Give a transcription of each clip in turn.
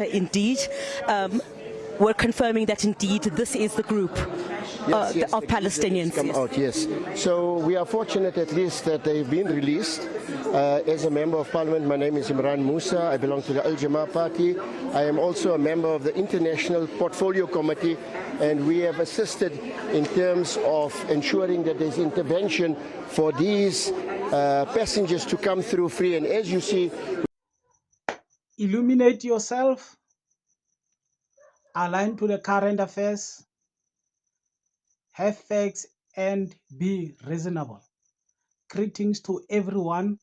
Indeed, we're confirming that indeed this is the group of Palestinians. Come out, yes. So we are fortunate at least that they've been released. As a member of parliament, my name is Imran Musa. I belong to the Al Jamaa party. I am also a member of the International Portfolio Committee, and we have assisted in terms of ensuring that there's intervention for these passengers to come through free. And as you see, illuminate yourself, align to the current affairs, have facts, and be reasonable. Greetings to everyone.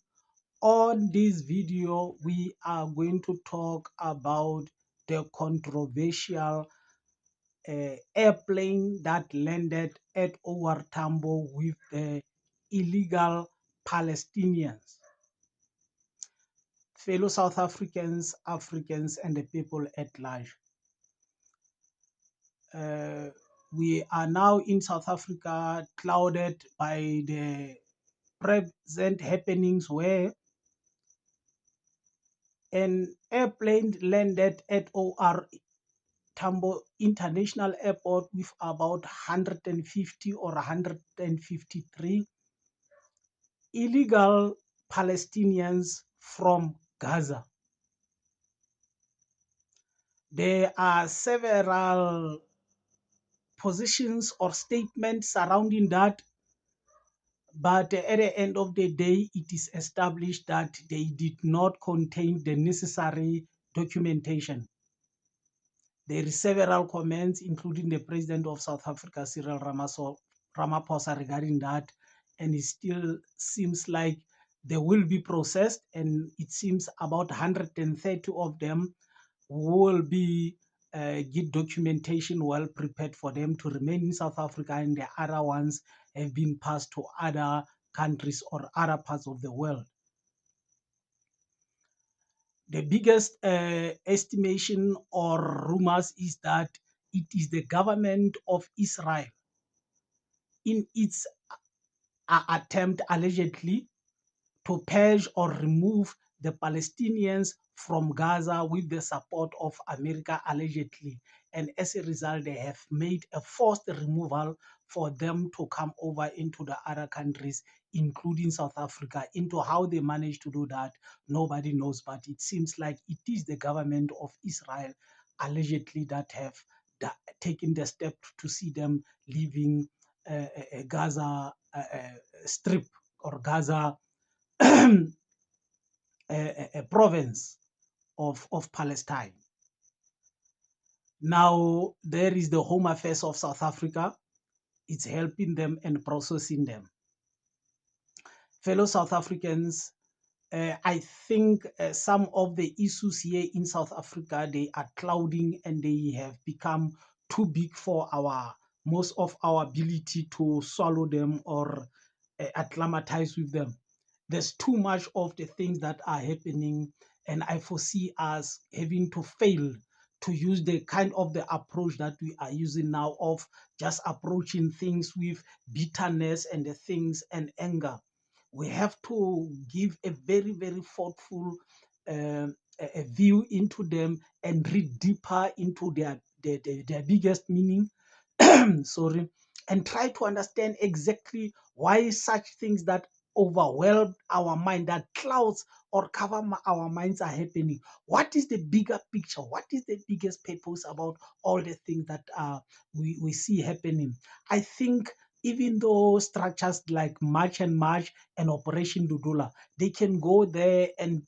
On this video, we are going to talk about the controversial airplane that landed at OR Tambo with the illegal Palestinians. Fellow South Africans, Africans, and the people at large. We are now in South Africa clouded by the present happenings where an airplane landed at OR Tambo International Airport with about 150 or 153 illegal Palestinians from Gaza. There are several positions or statements surrounding that, but at the end of the day, it is established that they did not contain the necessary documentation. There is several comments, including the President of South Africa, Cyril Ramaphosa, regarding that, and it still seems like they will be processed, and it seems about 130 of them will be get documentation well prepared for them to remain in South Africa, and the other ones have been passed to other countries or other parts of the world. The biggest estimation or rumors is that it is the government of Israel in its attempt allegedly to purge or remove the Palestinians from Gaza with the support of America allegedly. And as a result, they have made a forced removal for them to come over into the other countries, including South Africa. Into how they managed to do that, nobody knows, but it seems like it is the government of Israel allegedly that have taken the step to see them leaving Gaza Strip or Gaza a province of Palestine. Now, there is the Home Affairs of South Africa. It's helping them and processing them. Fellow South Africans, I think some of the issues here in South Africa, they are clouding and they have become too big for most of our ability to swallow them or acclimatize with them. There's too much of the things that are happening, and I foresee us having to fail to use the kind of the approach that we are using now of just approaching things with bitterness and the things and anger. We have to give a very, very thoughtful a view into them and read deeper into their biggest meaning. Sorry, and try to understand exactly why such things that overwhelm our mind, that clouds or cover our minds are happening. What is the bigger picture? What is the biggest purpose about all the things that we see happening? I think even though structures like March and March and Operation Dudula, they can go there and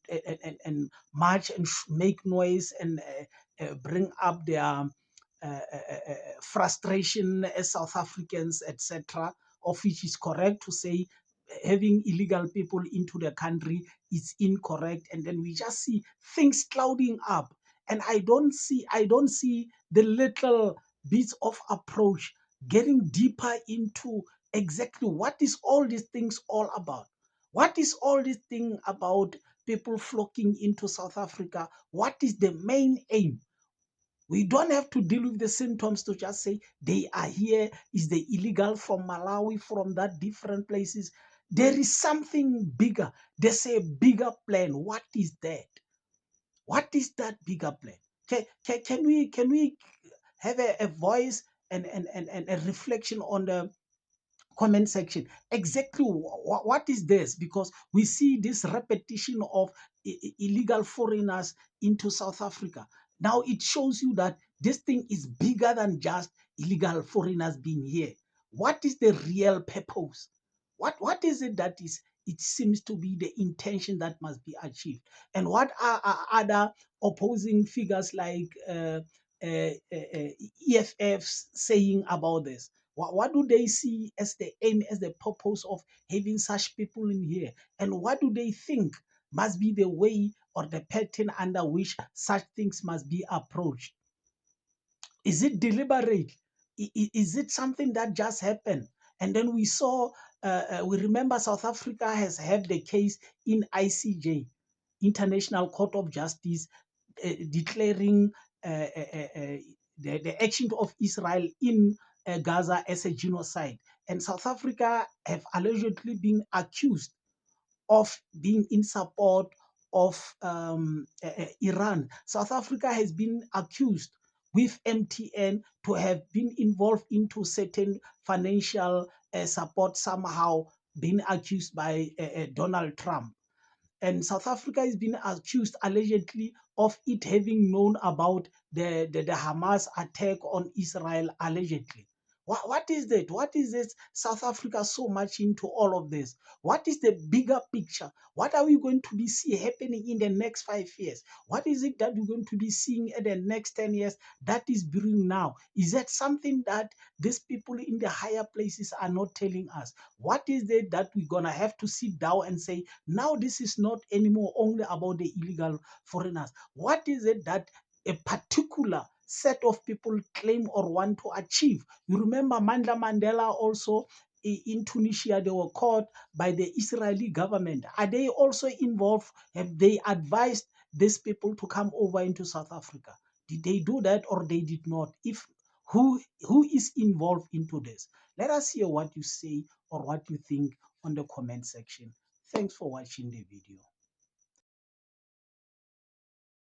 march and make noise and bring up their frustration as South Africans, etc., of which is correct to say having illegal people into the country is incorrect, and then we just see things clouding up, and I don't see the little bits of approach getting deeper into exactly what is all these things all about. What is all this thing about people flocking into South Africa? What is the main aim? We don't have to deal with the symptoms to just say they are here. Is the illegal from Malawi, from that different places? There is something bigger. There's a bigger plan. What is that? What is that bigger plan? Can we have a voice and a reflection on the comment section? Exactly what is this? Because we see this repetition of illegal foreigners into South Africa. Now it shows you that this thing is bigger than just illegal foreigners being here. What is the real purpose? What is it that is, it seems to be the intention that must be achieved? And what are other opposing figures like EFFs saying about this? What do they see as the aim, as the purpose of having such people in here? And what do they think must be the way or the pattern under which such things must be approached? Is it deliberate? Is it something that just happened? And then we saw, we remember South Africa has had the case in ICJ, International Court of Justice, declaring the action of Israel in Gaza as a genocide. And South Africa have allegedly been accused of being in support of Iran. South Africa has been accused with MTN to have been involved into certain financial support, somehow being accused by Donald Trump. And South Africa has been accused allegedly of it having known about the Hamas attack on Israel allegedly. What is that? What is this South Africa so much into all of this? What is the bigger picture? What are we going to be see happening in the next 5 years? What is it that we're going to be seeing in the next 10 years that is brewing now? Is that something that these people in the higher places are not telling us? What is it that we're going to have to sit down and say, now this is not anymore only about the illegal foreigners? What is it that a particular set of people claim or want to achieve? You remember Mandla Mandela also in Tunisia, they were caught by the Israeli government. Are they also involved? Have they advised these people to come over into South Africa? Did they do that or they did not? If who is involved into this? Let us hear what you say or what you think on the comment section. Thanks for watching the video.